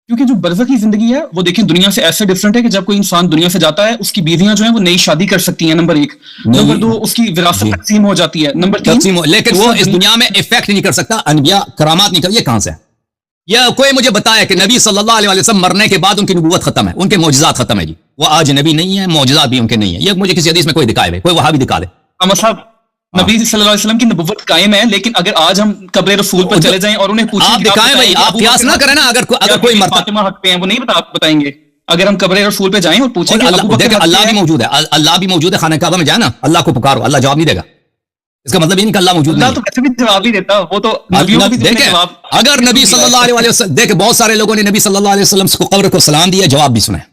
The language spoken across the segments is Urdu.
کیونکہ جو برزخی زندگی ہے وہ دیکھیں دنیا سے ایسے ڈفرینٹ ہے کہ جب کوئی انسان دنیا سے جاتا ہے اس کی بیویاں جو ہیں وہ نئی شادی کر سکتی ہیں، نمبر 1، نمبر 2 اس کی وراثت تقسیم ہو جاتی ہے، نمبر 3 لیکن وہ اس دنیا میں افیکٹ نہیں کر سکتا، انبیاء کرامات نہیں کر، یہ کہاں سے ہے؟ یا کوئی مجھے بتایا کہ نبی صلی اللہ علیہ وسلم مرنے کے بعد ان کی نبوت ختم ہے، ان کے معجزات ختم ہے جی، وہ آج نبی نہیں ہے، معجزات بھی ان کے نہیں ہیں، یہ مجھے کسی حدیث میں کوئی دکھائے، کوئی وہاں بھی دکھا دے۔ احمد صاحب، نبی صلی اللہ علیہ وسلم کی نبوت قائم ہے، لیکن اگر آج ہم قبر رسول پر چلے جائیں اور انہیں پوچھیں آپ دکھائیں بھائی، آپ قیاس نہ کریں نا، اگر کوئی مرتا فاطمہ حق پہ ہیں وہ نہیں بتائیں گے، اگر ہم قبر رسول پہ جائیں اور پوچھیں کہ ابو بکر دیکھیں اللہ بھی موجود ہے، اللہ بھی موجود ہے، خانہ کعبہ میں جائیں نا، اللہ کو پکارو، اللہ جواب نہیں دے گا، اس کا مطلب یہ نہیں کہ اللہ موجود نہیں ہے۔ اللہ تو ویسے بھی جواب نہیں دیتا، وہ تو دیکھیں اگر نبی صلی اللہ علیہ وسلم، دیکھیں بہت سارے لوگوں نے نبی صلی اللہ علیہ وسلم کو قبر کو سلام دیا، جواب بھی سنا ہے،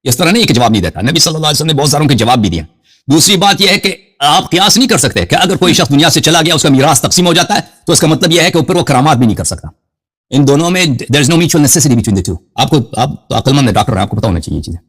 اس طرح نہیں کہ جواب نہیں دیتا، نبی صلی اللہ علیہ وسلم نے بہت ساروں کے جواب بھی دیا۔ دوسری بات یہ ہے کہ آپ قیاس نہیں کر سکتے کہ اگر کوئی شخص دنیا سے چلا گیا اس کا میراث تقسیم ہو جاتا ہے تو اس کا مطلب یہ ہے کہ اوپر وہ کرامات بھی نہیں کر سکتا۔ ان دونوں میں there is no mutual necessity between the two۔ آپ عقل مند ڈاکٹر ہیں، آپ کو پتا ہونا چاہیے یہ چیزیں،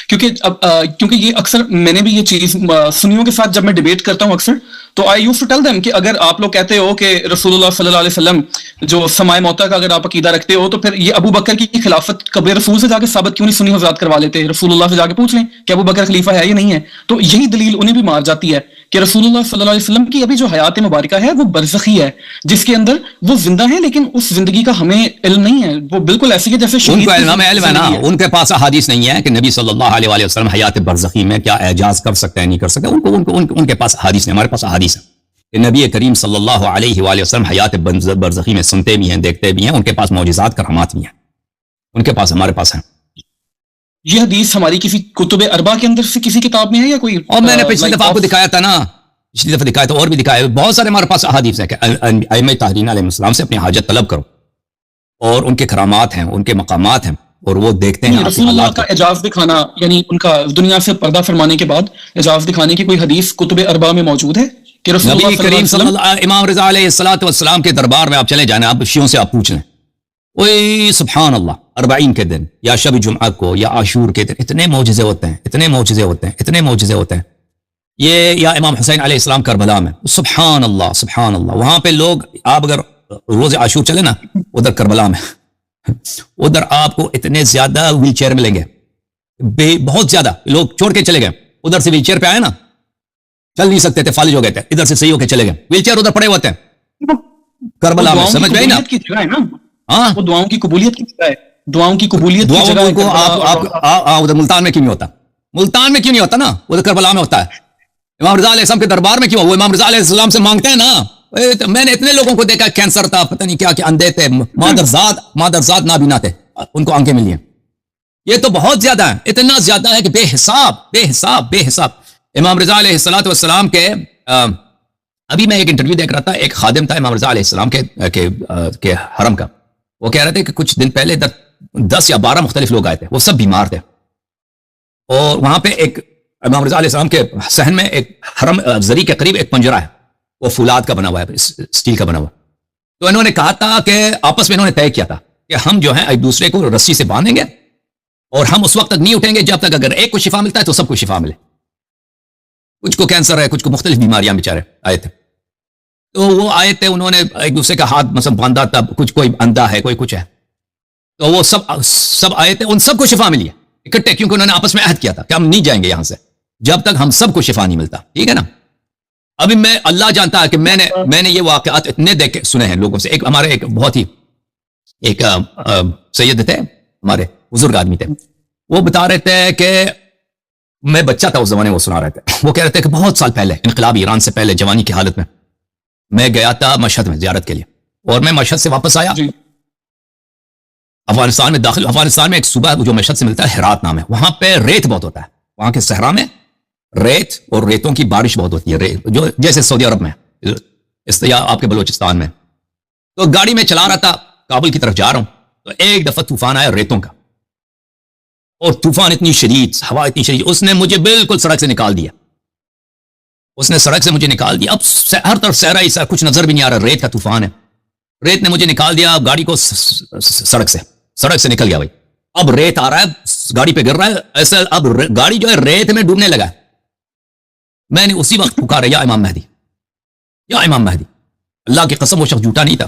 کیونکہ یہ اکثر میں نے بھی یہ چیز سنیوں کے ساتھ جب میں ڈیبیٹ کرتا ہوں اکثر، تو آئی یوز ٹو ٹیل دیم کہ اگر آپ لوگ کہتے ہو کہ رسول اللہ صلی اللہ علیہ وسلم جو سمائے موتا کا اگر آپ عقیدہ رکھتے ہو تو پھر یہ ابو بکر کی خلافت قبر رسول سے جا کے ثابت کیوں نہیں سنی حضرات کروا لیتے؟ رسول اللہ سے جا کے پوچھ لیں کہ ابو بکر خلیفہ ہے یا نہیں ہے، تو یہی دلیل انہیں بھی مار جاتی ہے کہ رسول اللہ صلی اللہ علیہ وسلم کی ابھی جو حیات مبارکہ ہے وہ برزخی ہے، جس کے اندر وہ زندہ ہے لیکن اس زندگی کا ہمیں علم نہیں ہے، وہ بالکل ایسی ہے جیسے ان کو علم ہے نا، ان کے پاس احادیث نہیں ہے کہ نبی صلی اللہ علیہ وسلم حیات برزخی میں کیا اعجاز کر سکتے ہیں نہیں کر سکتے، ان کے پاس احادیث نہیں، ہمارے پاس احادیث ہے کہ نبی کریم صلی اللہ علیہ وآلہ وسلم حیات برزخی میں سنتے بھی ہیں، دیکھتے بھی ہیں، ان کے پاس معجزات کرامات بھی ہیں، ان کے پاس، ہمارے پاس ہیں۔ یہ حدیث ہماری کسی کتب اربع کے اندر سے کسی کتاب میں ہے یا کوئی؟ اور میں نے پچھلی دفعہ آپ کو دکھایا تھا نا، پچھلی دفعہ دکھایا تو اور بھی دکھایا، بہت سارے ہمارے پاس احادیث ہیں کہ ائمہ طاہرین علیہ السلام سے اپنی حاجت طلب کرو، اور ان کے کرامات ہیں، ان کے مقامات ہیں، اور وہ دیکھتے ہیں رسول اللہ کا اعجاز دکھانا، یعنی ان کا دنیا سے پردہ فرمانے کے بعد اعجاز دکھانے کی کوئی حدیث کتب اربع میں موجود ہے کہ رسول نبی کریم صلی اللہ امام رضا علیہ السلام کے دربار میں آپ چلے جانا، آپ شیعوں سے آپ پوچھ لیں، اوے سبحان اللہ، 40 کے دن یا شب جمعہ کو یا عاشور کے دن اتنے معجزے ہوتے ہیں، اتنے معجزے ہوتے ہیں، اتنے معجزے ہوتے ہیں۔ یہ یا امام حسین علیہ السلام کربلا میں، سبحان اللہ سبحان اللہ، وہاں پہ لوگ، آپ اگر روز عاشور چلے نا ادھر کربلا میں، ادھر آپ کو اتنے زیادہ ویل چیئر ملیں گے، بہت زیادہ لوگ چھوڑ کے چلے گئے، ادھر سے ویل چیئر پہ آئے نا، چل نہیں سکتے تھے، فالج ہو گئے تھے، ادھر سے صحیح ہو کے چلے گئے، ویل چیئر ادھر پڑے ہوتے ہیں کربلا میں، سمجھ گئے نا؟ ہاں، وہ دعاؤں کی قبولیت کی جگہ ہے، دعاؤں کی قبولیت کی جگہ کو آپ ادھر ملتان میں کیوں نہیں ہوتا؟ ملتان میں کیوں نہیں ہوتا نا، ادھر کربلا میں ہوتا ہے۔ امام رضا علیہ السلام کے دربار میں کیوں؟ وہ امام رضا علیہ السلام سے مانگتے ہیں نا، میں نے اتنے لوگوں کو دیکھا، کینسر تھا، پتہ نہیں کیا اندھے تھے، مادرزاد نابینا تھے، ان کو آنکھیں ملی ہیں۔ یہ تو بہت زیادہ ہے، اتنا زیادہ ہے کہ بے حساب۔ امام رضا علیہ السلام کے ابھی میں ایک انٹرویو دیکھ رہا تھا، ایک خادم تھا امام رضا علیہ السلام کے حرم کا، وہ کہہ رہے تھے کہ کچھ دن پہلے 10 یا 12 مختلف لوگ آئے تھے، وہ سب بیمار تھے، اور وہاں پہ ایک امام رضا علیہ السلام کے صحن میں ایک حرم زری کے قریب ایک پنجرہ ہے، وہ فولاد کا بنا ہوا ہے، اسٹیل کا بنا ہوا، تو انہوں نے کہا تھا کہ آپس میں انہوں نے طے کیا تھا کہ ہم جو ہیں ایک دوسرے کو رسی سے باندھیں گے، اور ہم اس وقت تک نہیں اٹھیں گے جب تک اگر ایک کو شفا ملتا ہے تو سب کو شفا ملے۔ کچھ کو کینسر ہے، کچھ کو مختلف بیماریاں بیچارے آئے تھے، تو وہ آئے تھے، انہوں نے ایک دوسرے کا ہاتھ مثلا باندھا تھا، کچھ کوئی اندھا ہے، کوئی کچھ ہے، تو وہ سب آئے تھے، ان سب کو شفا ملی ہے اکٹھے، کیونکہ انہوں نے آپس میں عہد کیا تھا کہ ہم نہیں جائیں گے یہاں سے جب تک ہم سب کو شفا نہیں ملتا، ٹھیک ہے نا؟ ابھی میں اللہ جانتا ہے کہ میں نے یہ واقعات اتنے دیکھے سنے ہیں لوگوں سے۔ ایک ہمارے ایک بہت ہی ایک سید تھے، ہمارے بزرگ آدمی تھے، وہ بتا رہے تھے کہ میں بچہ تھا اس زمانے، وہ سنا رہے تھے، وہ کہہ رہے تھے کہ بہت سال پہلے، انقلاب ایران سے پہلے، جوانی کی حالت میں گیا تھا مشہد میں زیارت کے لیے، اور میں مشہد سے واپس آیا، افغانستان میں ایک صوبہ جو مشہد سے ملتا ہے، ہرات نام ہے، وہاں پہ ریت بہت ہوتا ہے، وہاں کے صحرا میں ریت اور ریتوں کی بارش بہت ہوتی ہے، جو جیسے سعودی عرب میں یا آپ کے بلوچستان میں۔ تو گاڑی میں چلا رہا تھا، کابل کی طرف جا رہا ہوں، تو ایک دفعہ طوفان آیا ریتوں کا، اور طوفان اتنی شدید، ہوا اتنی شدید، اس نے مجھے بالکل سڑک سے نکال دیا، اب ہر طرف صحرا ہی، کچھ نظر بھی نہیں آ رہا، ریت کا طوفان ہے، ریت نے مجھے نکال دیا گاڑی کو سڑک سے نکل گیا بھائی، اب ریت آ رہا ہے، گاڑی پہ گر رہا ہے ایسا، اب گاڑی جو ہے ریت میں ڈوبنے لگا ہے۔ میں نے اسی وقت پکارا، یا امام مہدی، یا امام مہدی، اللہ کی قسم وہ شخص جھوٹا نہیں تھا،